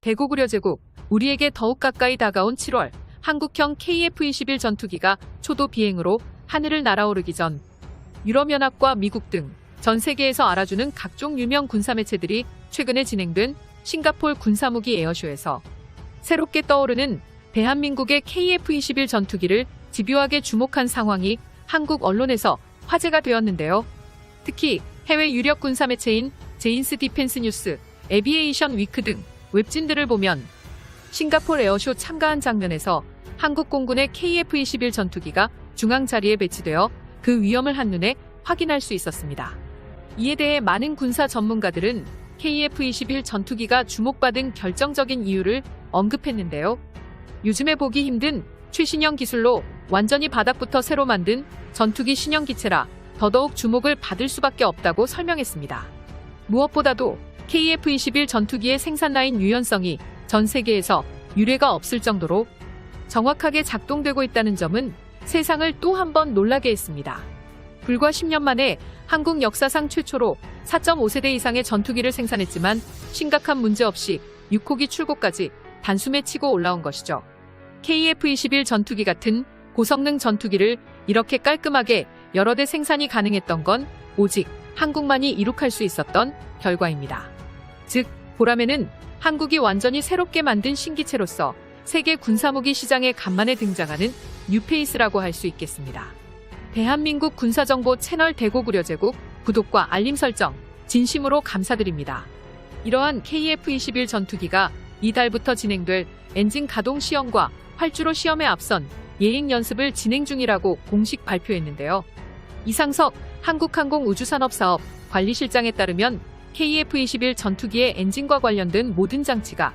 대고구려 제국, 우리에게 더욱 가까이 다가온 7월, 한국형 KF-21 전투기가 초도 비행으로 하늘을 날아오르기 전 유럽연합과 미국 등 전 세계에서 알아주는 각종 유명 군사매체들이 최근에 진행된 싱가폴 군사무기 에어쇼에서 새롭게 떠오르는 대한민국의 KF-21 전투기를 집요하게 주목한 상황이 한국 언론에서 화제가 되었는데요. 특히 해외 유력 군사매체인 제인스 디펜스 뉴스, 에비에이션 위크 등 웹진들을 보면 싱가폴 에어쇼 참가한 장면에서 한국 공군의 KF-21 전투기가 중앙 자리에 배치되어 그 위험을 한눈에 확인할 수 있었습니다. 이에 대해 많은 군사 전문가들은 KF-21 전투기가 주목받은 결정적인 이유를 언급했는데요. 요즘에 보기 힘든 최신형 기술로 완전히 바닥부터 새로 만든 전투기 신형 기체라 더더욱 주목을 받을 수밖에 없다고 설명했습니다. 무엇보다도 KF-21 전투기의 생산 라인 유연성이 전 세계에서 유례가 없을 정도로 정확하게 작동되고 있다는 점은 세상을 또 한 번 놀라게 했습니다. 불과 10년 만에 한국 역사상 최초로 4.5세대 이상의 전투기를 생산했지만 심각한 문제 없이 6호기 출고까지 단숨에 치고 올라온 것이죠. KF-21 전투기 같은 고성능 전투기를 이렇게 깔끔하게 여러 대 생산이 가능했던 건 오직 한국만이 이룩할 수 있었던 결과입니다. 즉, 보람에는 한국이 완전히 새롭게 만든 신기체로서 세계 군사무기 시장에 간만에 등장하는 뉴페이스라고 할 수 있겠습니다. 대한민국 군사정보 채널 대고구려 제국 구독과 알림 설정 진심으로 감사드립니다. 이러한 KF-21 전투기가 이달부터 진행될 엔진 가동 시험과 활주로 시험에 앞선 예행 연습을 진행 중이라고 공식 발표했는데요. 이상석 한국항공우주산업사업 관리실장에 따르면 KF-21 전투기의 엔진과 관련된 모든 장치가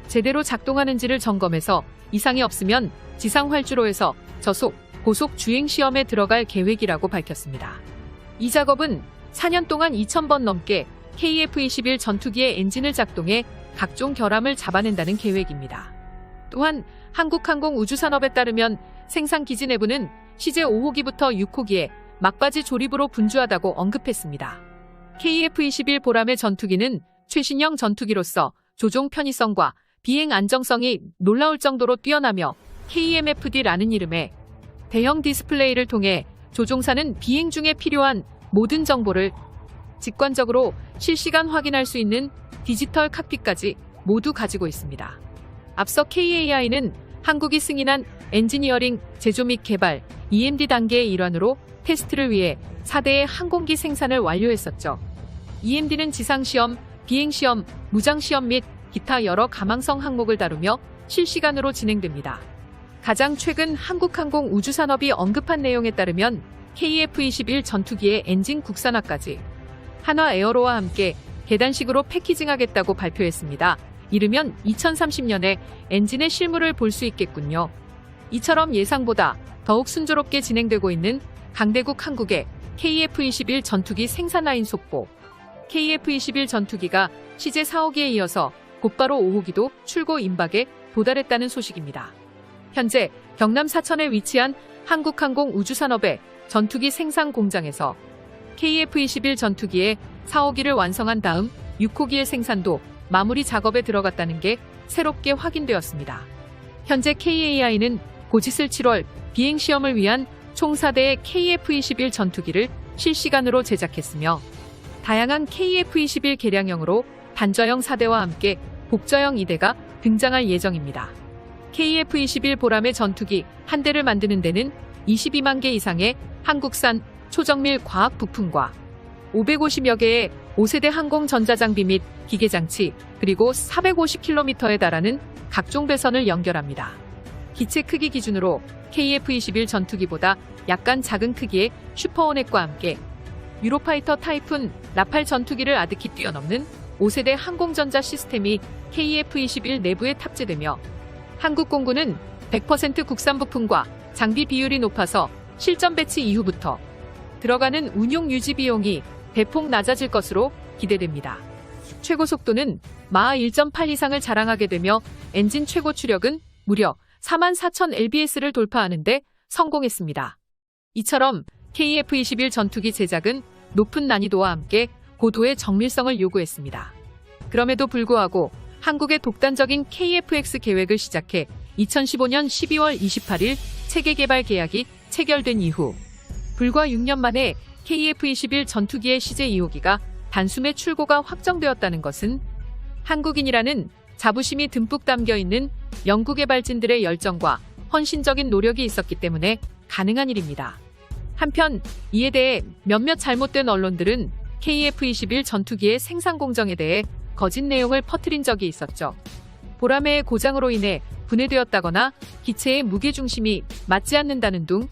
제대로 작동하는지를 점검해서 이상이 없으면 지상 활주로에서 저속, 고속 주행 시험에 들어갈 계획이라고 밝혔습니다. 이 작업은 4년 동안 2,000번 넘게 KF-21 전투기의 엔진을 작동해 각종 결함을 잡아낸다는 계획입니다. 또한 한국항공우주산업에 따르면 생산기지 내부는 시제 5호기부터 6호기에 막바지 조립으로 분주하다고 언급했습니다. KF-21 보람의 전투기는 최신형 전투기로서 조종 편의성과 비행 안정성이 놀라울 정도로 뛰어나며 KMFD라는 이름의 대형 디스플레이를 통해 조종사는 비행 중에 필요한 모든 정보를 직관적으로 실시간 확인할 수 있는 디지털 칵핏까지 모두 가지고 있습니다. 앞서 KAI는 한국이 승인한 엔지니어링, 제조 및 개발, EMD 단계의 일환으로 테스트를 위해 4대의 항공기 생산을 완료했었죠. EMD는 지상시험, 비행시험, 무장시험 및 기타 여러 가망성 항목을 다루며 실시간으로 진행됩니다. 가장 최근 한국항공우주산업이 언급한 내용에 따르면 KF-21 전투기의 엔진 국산화까지 한화에어로와 함께 계단식으로 패키징하겠다고 발표했습니다. 이르면 2030년에 엔진의 실물을 볼 수 있겠군요. 이처럼 예상보다 더욱 순조롭게 진행되고 있는 강대국 한국의 KF-21 전투기 생산 라인 속보. KF-21 전투기가 시제 4호기에 이어서 곧바로 5호기도 출고 임박에 도달했다는 소식입니다. 현재 경남 사천에 위치한 한국항공우주산업의 전투기 생산 공장에서 KF-21 전투기의 4호기를 완성한 다음 6호기의 생산도 마무리 작업에 들어갔다는 게 새롭게 확인되었습니다. 현재 KAI는 고짓을 7월 비행시험을 위한 총 4대의 KF-21 전투기를 실시간으로 제작했으며 다양한 KF-21 개량형으로 단저형 4대와 함께 복저형 2대가 등장할 예정입니다. KF-21 보람의 전투기 한 대를 만드는 데는 22만 개 이상의 한국산 초정밀 과학 부품과 550여 개의 5세대 항공 전자장비 및 기계장치, 그리고 450km에 달하는 각종 배선을 연결합니다. 기체 크기 기준으로 KF-21 전투기보다 약간 작은 크기의 슈퍼호넷과 함께 유로파이터 타이푼 라팔 전투기를 아득히 뛰어넘는 5세대 항공전자 시스템이 KF-21 내부에 탑재되며 한국 공군은 100% 국산 부품과 장비 비율이 높아서 실전 배치 이후부터 들어가는 운용 유지 비용이 대폭 낮아질 것으로 기대됩니다. 최고 속도는 마하 1.8 이상을 자랑하게 되며 엔진 최고 추력은 무려 44,000lbs를 돌파하는 데 성공했습니다. 이처럼 KF-21 전투기 제작은 높은 난이도와 함께 고도의 정밀성을 요구했습니다. 그럼에도 불구하고 한국의 독단적인 KF-X 계획을 시작해 2015년 12월 28일 체계 개발 계약이 체결된 이후 불과 6년 만에 KF-21 전투기의 시제 2호기가 단숨에 출고가 확정되었다는 것은 한국인이라는 자부심이 듬뿍 담겨 있는 연구개발진들의 열정과 헌신적인 노력이 있었기 때문에 가능한 일입니다. 한편 이에 대해 몇몇 잘못된 언론들은 KF-21 전투기의 생산 공정에 대해 거짓 내용을 퍼뜨린 적이 있었죠. 보라매의 고장으로 인해 분해되었다거나 기체의 무게중심이 맞지 않는다는 등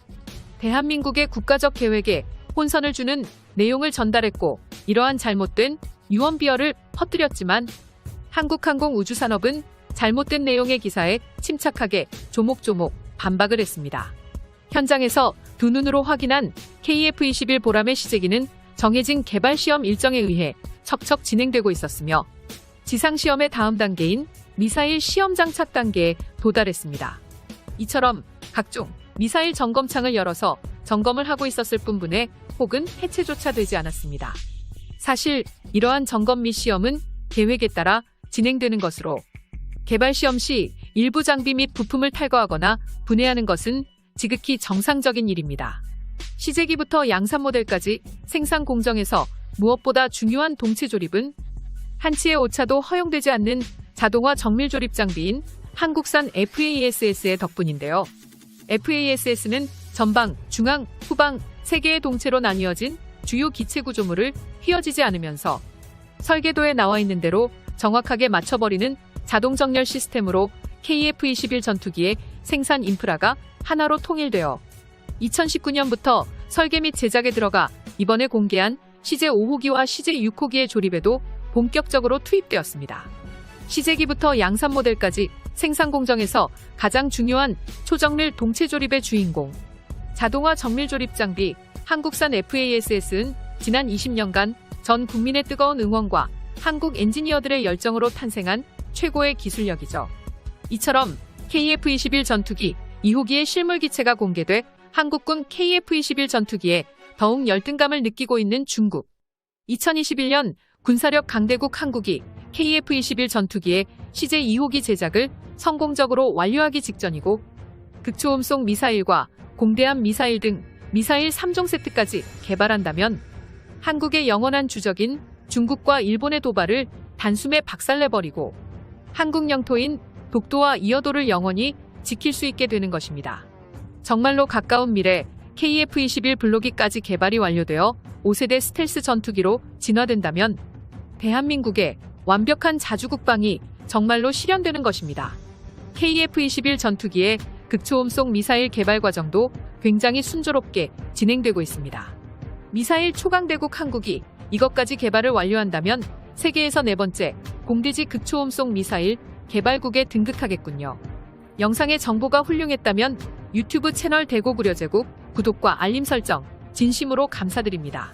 대한민국의 국가적 계획에 혼선을 주는 내용을 전달했고 이러한 잘못된 유언비어를 퍼뜨렸지만 한국항공우주산업은 잘못된 내용의 기사에 침착하게 조목조목 반박을 했습니다. 현장에서 두 눈으로 확인한 KF-21 보라매 시제기는 정해진 개발 시험 일정에 의해 척척 진행되고 있었으며 지상시험의 다음 단계인 미사일 시험 장착 단계에 도달했습니다. 이처럼 각종 미사일 점검창을 열어서 점검을 하고 있었을 뿐분에 혹은 해체조차 되지 않았습니다. 사실 이러한 점검 및 시험은 계획에 따라 진행되는 것으로 개발 시험 시 일부 장비 및 부품을 탈거하거나 분해하는 것은 지극히 정상적인 일입니다. 시제기부터 양산 모델까지 생산 공정에서 무엇보다 중요한 동체 조립은 한치의 오차도 허용되지 않는 자동화 정밀 조립 장비인 한국산 FASS의 덕분인데요. FASS는 전방, 중앙, 후방 3개의 동체로 나뉘어진 주요 기체 구조물을 휘어지지 않으면서 설계도에 나와 있는 대로 정확하게 맞춰버리는 자동 정렬 시스템으로 KF-21 전투기의 생산 인프라가 하나로 통일되어 2019년부터 설계 및 제작에 들어가 이번에 공개한 시제 5호기와 시제 6호기의 조립에도 본격적으로 투입되었습니다. 시제기부터 양산 모델까지 생산 공정에서 가장 중요한 초정밀 동체 조립의 주인공 자동화 정밀 조립 장비 한국산 FASS는 지난 20년간 전 국민의 뜨거운 응원과 한국 엔지니어들의 열정으로 탄생한 최고의 기술력이죠. 이처럼 KF-21 전투기 2호기의 실물 기체가 공개돼 한국군 KF-21 전투기에 더욱 열등감을 느끼고 있는 중국. 2021년 군사력 강대국 한국이 KF-21 전투기의 시제 2호기 제작을 성공적으로 완료하기 직전이고 극초음속 미사일과 공대함 미사일 등 미사일 3종 세트까지 개발한다면 한국의 영원한 주적인 중국과 일본의 도발을 단숨에 박살내버리고 한국 영토인 독도와 이어도를 영원히 지킬 수 있게 되는 것입니다. 정말로 가까운 미래 KF-21 블로기까지 개발이 완료되어 5세대 스텔스 전투기로 진화된다면 대한민국의 완벽한 자주국방이 정말로 실현되는 것입니다. KF-21 전투기의 극초음속 미사일 개발 과정도 굉장히 순조롭게 진행되고 있습니다. 미사일 초강대국 한국이 이것까지 개발을 완료한다면 세계에서 4번째 공대지 극초음속 미사일 개발국에 등극하겠군요. 영상의 정보가 훌륭했다면 유튜브 채널 대고구려제국 구독과 알림 설정 진심으로 감사드립니다.